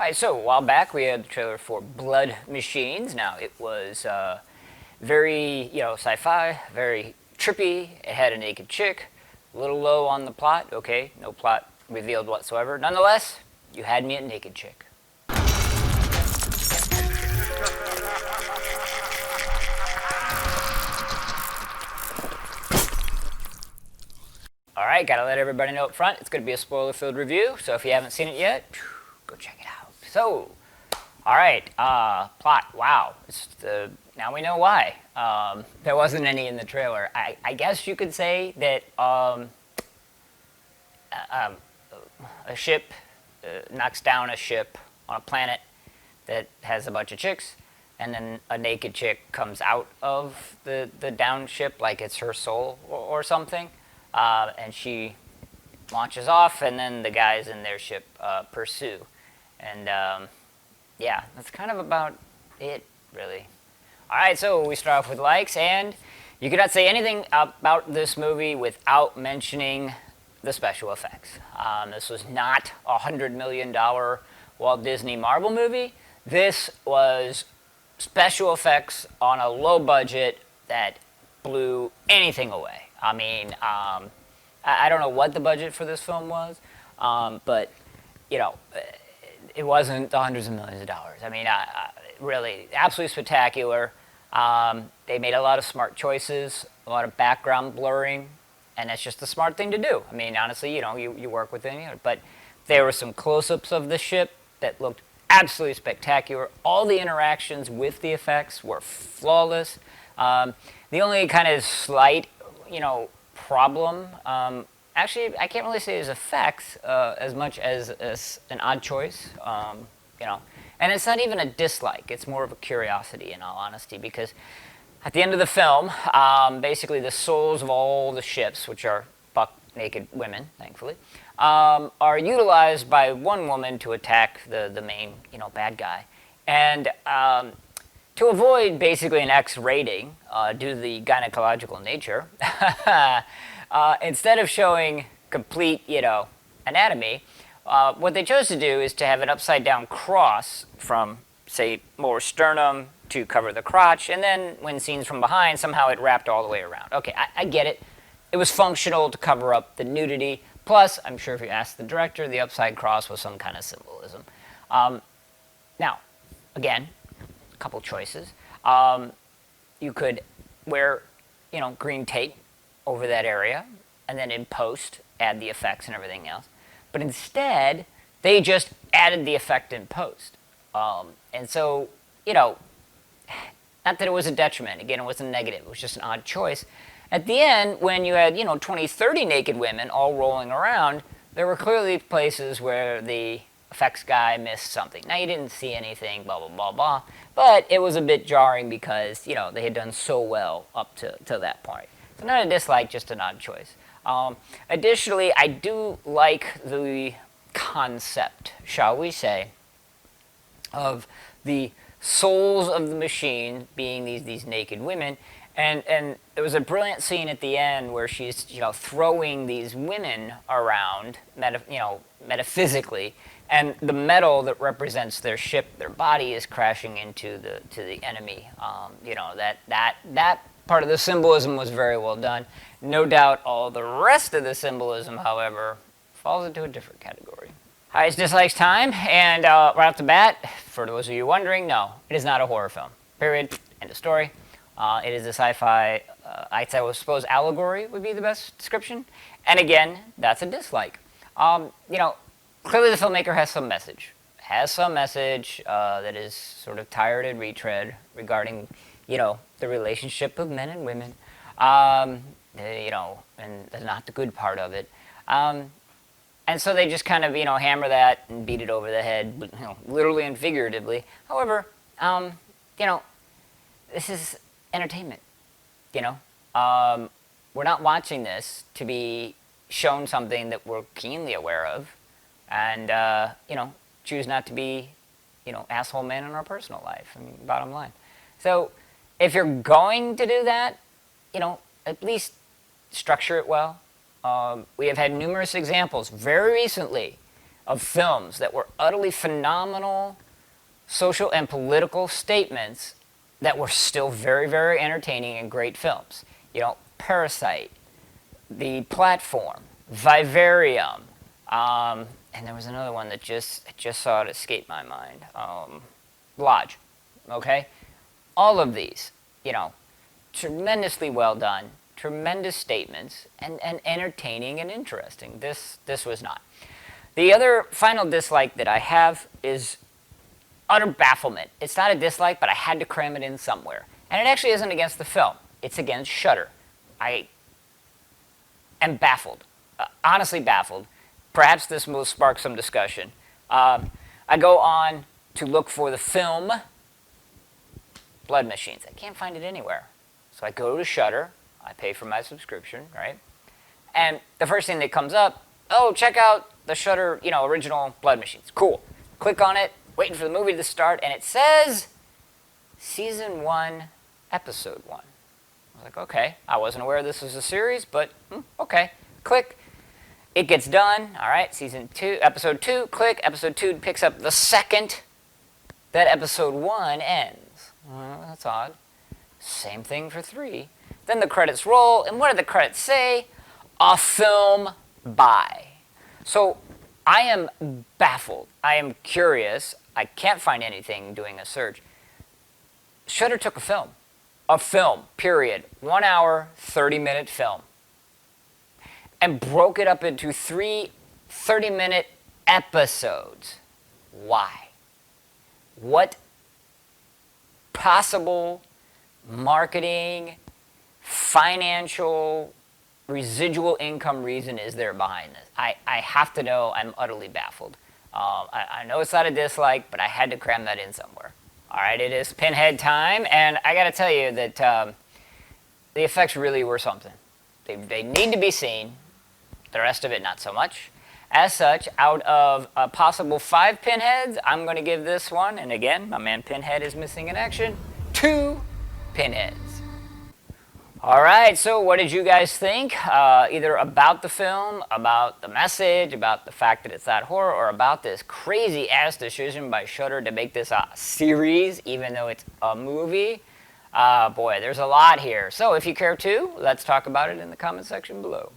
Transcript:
Alright, so a while back we had the trailer for Blood Machines. Now it was very, sci-fi, very trippy. It had a naked chick, a little low on the plot. Okay, no plot revealed whatsoever. Nonetheless, you had me at naked chick. Alright, gotta let everybody know up front, it's gonna be a spoiler-filled review, so if you haven't seen it yet, go check it out. So, alright, plot, wow. Now we know why. There wasn't any in the trailer. I guess you could say that a ship knocks down a ship on a planet that has a bunch of chicks, and then a naked chick comes out of the downed ship like it's her soul or something. And she launches off, and then the guys in their ship pursue. And yeah, that's kind of about it, really. All right, so we start off with likes, and you cannot say anything about this movie without mentioning the special effects. This was not a $100 million Walt Disney Marvel movie. This was special effects on a low budget that blew anything away. I mean, I don't know what the budget for this film was, but, it wasn't the hundreds of millions of dollars. I mean, really, absolutely spectacular. They made a lot of smart choices, a lot of background blurring, and that's just the smart thing to do. I mean, honestly, you work with it, but there were some close-ups of the ship that looked absolutely spectacular. All the interactions with the effects were flawless. The only kind of slight problem. Actually, I can't really say it's effects as much as an odd choice. And it's not even a dislike. It's more of a curiosity, in all honesty, because at the end of the film, basically the souls of all the ships, which are buck naked women, thankfully, are utilized by one woman to attack the main, bad guy, and to avoid basically an X rating due to the gynecological nature, instead of showing complete, anatomy, what they chose to do is to have an upside-down cross from, say, more sternum to cover the crotch, and then when seen from behind, somehow it wrapped all the way around. Okay, I get it. It was functional to cover up the nudity. Plus, I'm sure if you asked the director, the upside cross was some kind of symbolism. Now, again, a couple choices. You could wear, green tape over that area, and then in post, add the effects and everything else. But instead, they just added the effect in post. And so, not that it was a detriment. Again, it wasn't negative. It was just an odd choice. At the end, when you had, 20, 30 naked women all rolling around, there were clearly places where the effects guy missed something. Now, you didn't see anything, blah, blah, blah, blah. But it was a bit jarring because, they had done so well up to that point. So not a dislike, just an odd choice. Additionally, I do like the concept, shall we say, of the souls of the machine being these naked women. And there was a brilliant scene at the end where she's, throwing these women around, metaphysically, and the metal that represents their ship, their body, is crashing into the enemy. That part of the symbolism was very well done. No doubt all the rest of the symbolism, however, falls into a different category. Highest dislikes time, and right off the bat, for those of you wondering, no, it is not a horror film. Period. End of story. It is a sci-fi, I suppose allegory would be the best description. And again, that's a dislike. Clearly the filmmaker has some message. That is sort of tired and retread regarding, the relationship of men and women, and not the good part of it. And so they just kind of, hammer that and beat it over the head, literally and figuratively. However, this is entertainment, We're not watching this to be shown something that we're keenly aware of and, choose not to be, asshole men in our personal life. I mean, bottom line. So if you're going to do that, at least structure it well. We have had numerous examples very recently of films that were utterly phenomenal social and political statements that were still very, very entertaining and great films. You know, Parasite, The Platform, Vivarium, and there was another one that I just saw it escape my mind. Lodge, okay? All of these, you know, tremendously well done, tremendous statements, and entertaining and interesting. This was not. The other final dislike that I have is utter bafflement. It's not a dislike, but I had to cram it in somewhere. And it actually isn't against the film. It's against Shudder. I am baffled, honestly baffled. Perhaps this will spark some discussion. I go on to look for the film Blood Machines. I can't find it anywhere. So I go to Shudder. I pay for my subscription, right? And the first thing that comes up, oh, check out the Shudder, you know, original Blood Machines. Cool. Click on it, waiting for the movie to start, and it says Season 1, Episode 1. I was like, okay. I wasn't aware this was a series, but okay. Click. It gets done. All right, Season 2, Episode 2. Click. Episode 2 picks up the second that Episode 1 ends. That's odd. Same thing for 3. Then the credits roll, and what do the credits say? A film by. So I am baffled. I am curious. I can't find anything doing a search. Shudder took a film, period. 1 hour, 30-minute film, and broke it up into 3 30-minute episodes. Why? What possible marketing, financial, residual income reason is there behind this? I have to know. I'm utterly baffled. I know it's not a dislike, but I had to cram that in somewhere. All right, it is Pinhead time, and I got to tell you that the effects really were something. They need to be seen. The rest of it, not so much. As such, out of a possible 5 Pinheads, I'm going to give this one, and again, my man Pinhead is missing in action, 2 Pinheads. All right, so what did you guys think? Either about the film, about the message, about the fact that it's not horror, or about this crazy-ass decision by Shudder to make this a series, even though it's a movie? Boy, there's a lot here. So if you care to, let's talk about it in the comment section below.